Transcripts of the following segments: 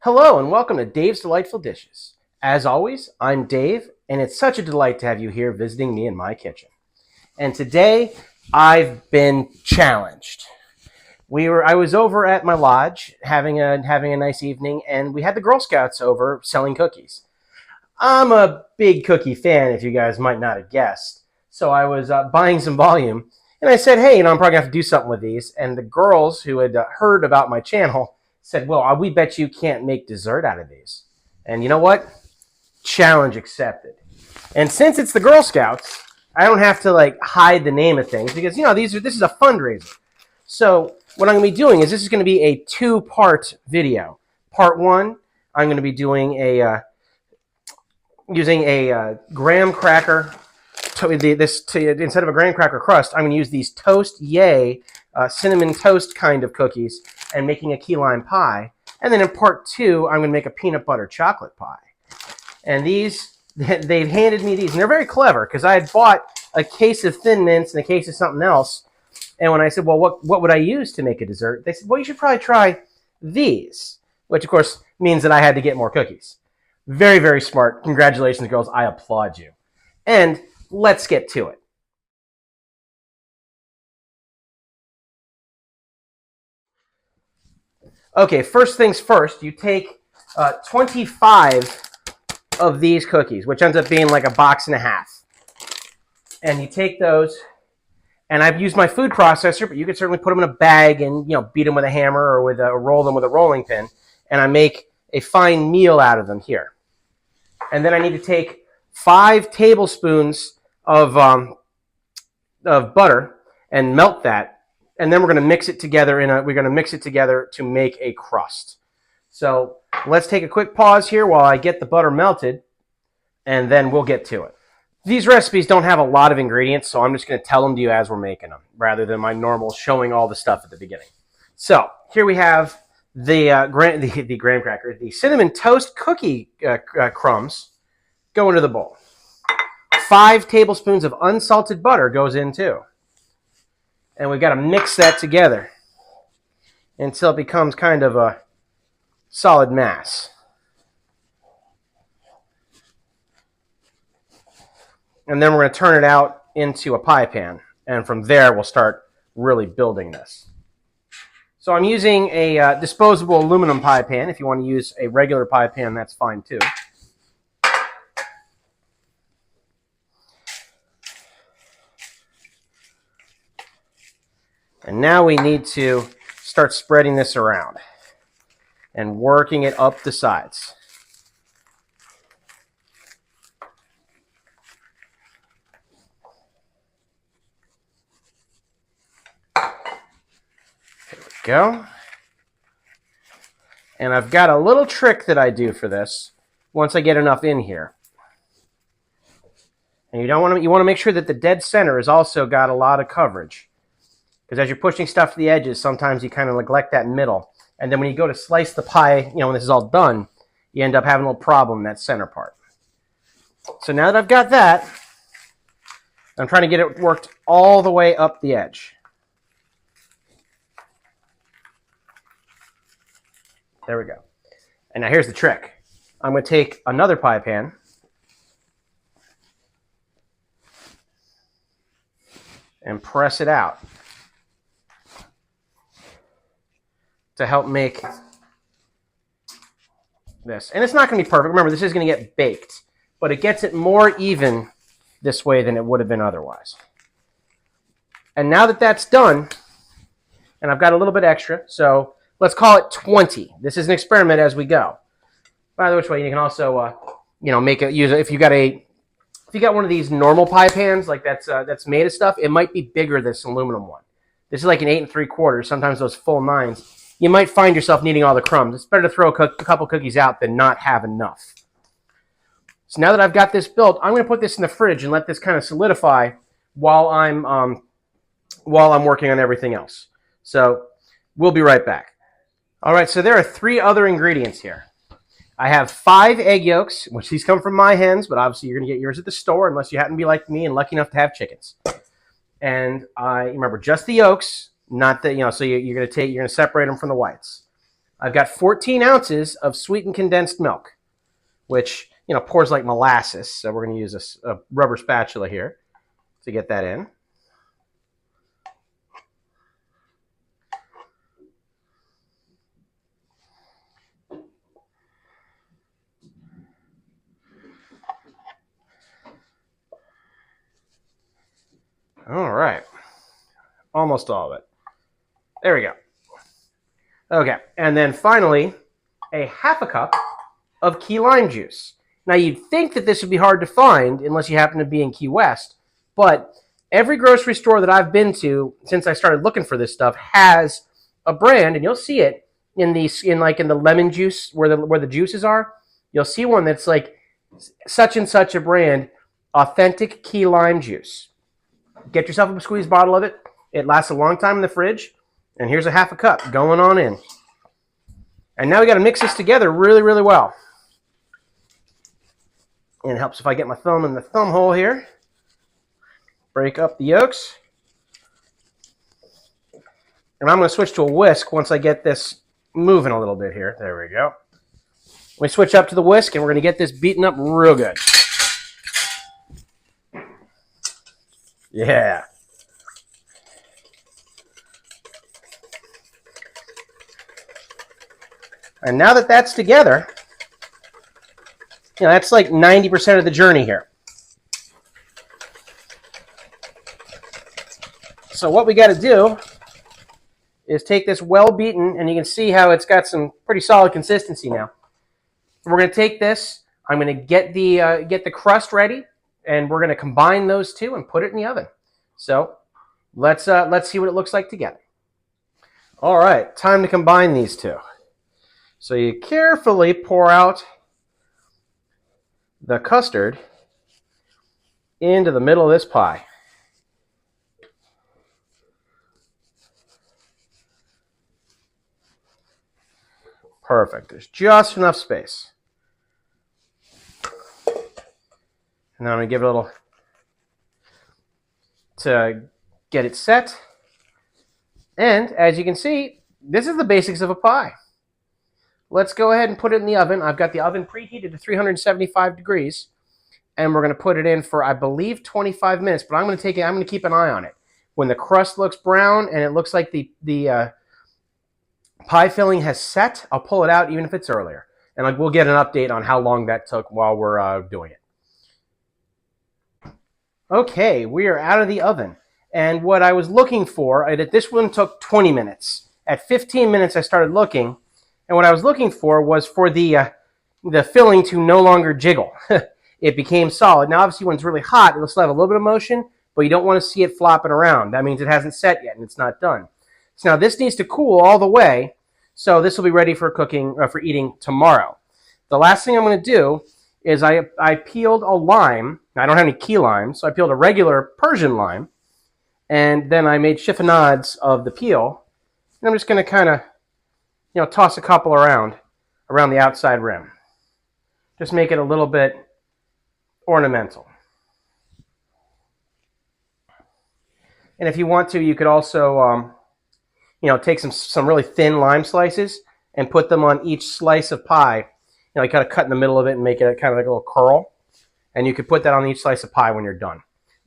Hello and welcome to Dave's Delightful Dishes. As always, I'm Dave, and it's such a delight to have you here visiting me in my kitchen. And today, I've been challenged. I was over at my lodge having a nice evening, and we had the Girl Scouts over selling cookies. I'm a big cookie fan, if you guys might not have guessed. So I was buying some volume, and I said, hey, I'm probably going to have to do something with these. And the girls who had heard about my channel said, well, we bet you can't make dessert out of these. And you know what? Challenge accepted. And since it's the Girl Scouts, I don't have to hide the name of things because this is a fundraiser. So what I'm going to be doing is this is going to be a two-part video. Part one, I'm going to be doing using a graham cracker. Instead of a graham cracker crust, I'm going to use these Toast Yay cinnamon toast kind of cookies and making a key lime pie. And then in part two, I'm going to make a peanut butter chocolate pie. And they've handed me these, and they're very clever because I had bought a case of Thin Mints and a case of something else. And when I said, well, what would I use to make a dessert? They said, well, you should probably try these, which of course means that I had to get more cookies. Very, very smart. Congratulations, girls. I applaud you. And let's get to it. Okay, first things first, you take 25 of these cookies, which ends up being like a box and a half. And you take those, and I've used my food processor, but you can certainly put them in a bag and beat them with a hammer or roll them with a rolling pin, and I make a fine meal out of them here. And then I need to take 5 tablespoons of butter and melt that. And then we're going to mix it together to make a crust. So let's take a quick pause here while I get the butter melted, and then we'll get to it. These recipes don't have a lot of ingredients, so I'm just going to tell them to you as we're making them, rather than my normal showing all the stuff at the beginning. So here we have the graham cracker, the cinnamon toast cookie crumbs go into the bowl. 5 tablespoons of unsalted butter goes in too. And we've got to mix that together until it becomes kind of a solid mass. And then we're going to turn it out into a pie pan. And from there, we'll start really building this. So I'm using a disposable aluminum pie pan. If you want to use a regular pie pan, that's fine too. And now we need to start spreading this around and working it up the sides. There we go. And I've got a little trick that I do for this once I get enough in here. And you want to make sure that the dead center has also got a lot of coverage. Because as you're pushing stuff to the edges, sometimes you kind of neglect that middle. And then when you go to slice the pie, when this is all done, you end up having a little problem in that center part. So now that I've got that, I'm trying to get it worked all the way up the edge. There we go. And now here's the trick. I'm going to take another pie pan and press it out to help make this. And it's not going to be perfect. Remember, this is going to get baked, but it gets it more even this way than it would have been otherwise. And now that that's done, and I've got a little bit extra, so let's call it 20. This is an experiment as we go. By the way, you can also, if you got one of these normal pie pans like that's made of stuff, it might be bigger than this aluminum one. This is like an 8 3/4. Sometimes those full 9s. You might find yourself needing all the crumbs. It's better to throw a couple cookies out than not have enough. So now that I've got this built, I'm going to put this in the fridge and let this kind of solidify while I'm working on everything else. So we'll be right back. All right, so there are 3 other ingredients here. I have 5 egg yolks, which these come from my hens, but obviously you're going to get yours at the store unless you happen to be like me and lucky enough to have chickens. And remember, just the yolks. Not that, so you're going to separate them from the whites. I've got 14 ounces of sweetened condensed milk, which, pours like molasses. So we're going to use a rubber spatula here to get that in. All right. Almost all of it. There we go. Okay. And then finally, a half a cup of key lime juice. Now, you'd think that this would be hard to find unless you happen to be in Key West, but every grocery store that I've been to since I started looking for this stuff has a brand, and you'll see it in the lemon juice where the juices are. You'll see one that's like such and such a brand, authentic key lime juice. Get yourself a squeeze bottle of it. It lasts a long time in the fridge. And here's a half a cup going on in. And now we got to mix this together really, really well. And it helps if I get my thumb in the thumb hole here. Break up the yolks. And I'm going to switch to a whisk once I get this moving a little bit here. There we go. We switch up to the whisk, and we're going to get this beaten up real good. Yeah. And now that that's together, that's like 90% of the journey here. So what we got to do is take this well beaten, and you can see how it's got some pretty solid consistency now. We're going to take this. I'm going to get the crust ready, and we're going to combine those two and put it in the oven. So let's see what it looks like together. All right, time to combine these two. So you carefully pour out the custard into the middle of this pie. Perfect. There's just enough space. And now I'm going to give it a little to get it set. And as you can see, this is the basics of a pie. Let's go ahead and put it in the oven. I've got the oven preheated to 375 degrees. And we're going to put it in for, I believe, 25 minutes. But I'm going to keep an eye on it. When the crust looks brown and it looks like the pie filling has set, I'll pull it out even if it's earlier. And we'll get an update on how long that took while we're doing it. Okay, we are out of the oven. And what I was looking for, this one took 20 minutes. At 15 minutes, I started looking. And what I was looking for was for the filling to no longer jiggle. It became solid. Now, obviously, when it's really hot, it'll still have a little bit of motion, but you don't want to see it flopping around. That means it hasn't set yet and it's not done. So now this needs to cool all the way, so this will be ready for cooking, for eating tomorrow. The last thing I'm going to do is I peeled a lime. I don't have any key lime, so I peeled a regular Persian lime, and then I made chiffonades of the peel. And I'm just going to kind of, toss a couple around the outside rim. Just make it a little bit ornamental. And if you want to, you could also, take some really thin lime slices and put them on each slice of pie. You kind of cut in the middle of it and make it kind of like a little curl. And you could put that on each slice of pie when you're done.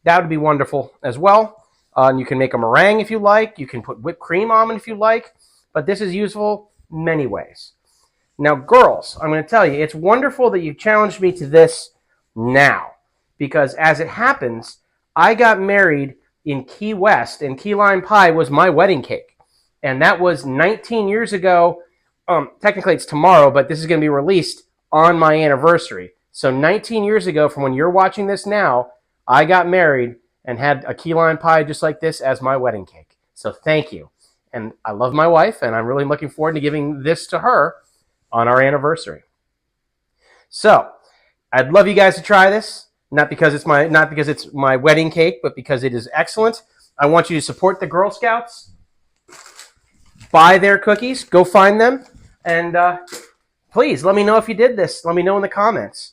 That would be wonderful as well. And you can make a meringue if you like. You can put whipped cream on it if you like. But this is useful many ways. Now, girls, I'm going to tell you, it's wonderful that you challenged me to this now. Because as it happens, I got married in Key West, and key lime pie was my wedding cake. And that was 19 years ago. Technically, it's tomorrow, but this is going to be released on my anniversary. So 19 years ago, from when you're watching this now, I got married and had a key lime pie just like this as my wedding cake. So thank you. And I love my wife, and I'm really looking forward to giving this to her on our anniversary. So I'd love you guys to try this, not because it's my wedding cake, but because it is excellent. I want you to support the Girl Scouts. Buy their cookies. Go find them. And please, let me know if you did this. Let me know in the comments.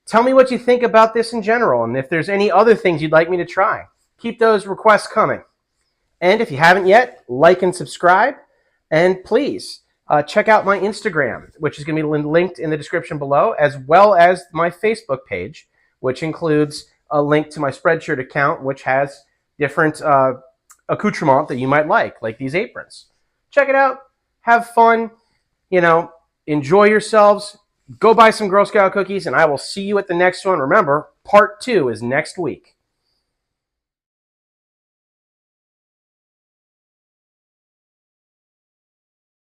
Tell me what you think about this in general, and if there's any other things you'd like me to try. Keep those requests coming. And if you haven't yet, like and subscribe. And please, check out my Instagram, which is going to be linked in the description below, as well as my Facebook page, which includes a link to my Spreadshirt account, which has different accoutrement that you might like these aprons. Check it out. Have fun. Enjoy yourselves. Go buy some Girl Scout cookies, and I will see you at the next one. Remember, part 2 is next week.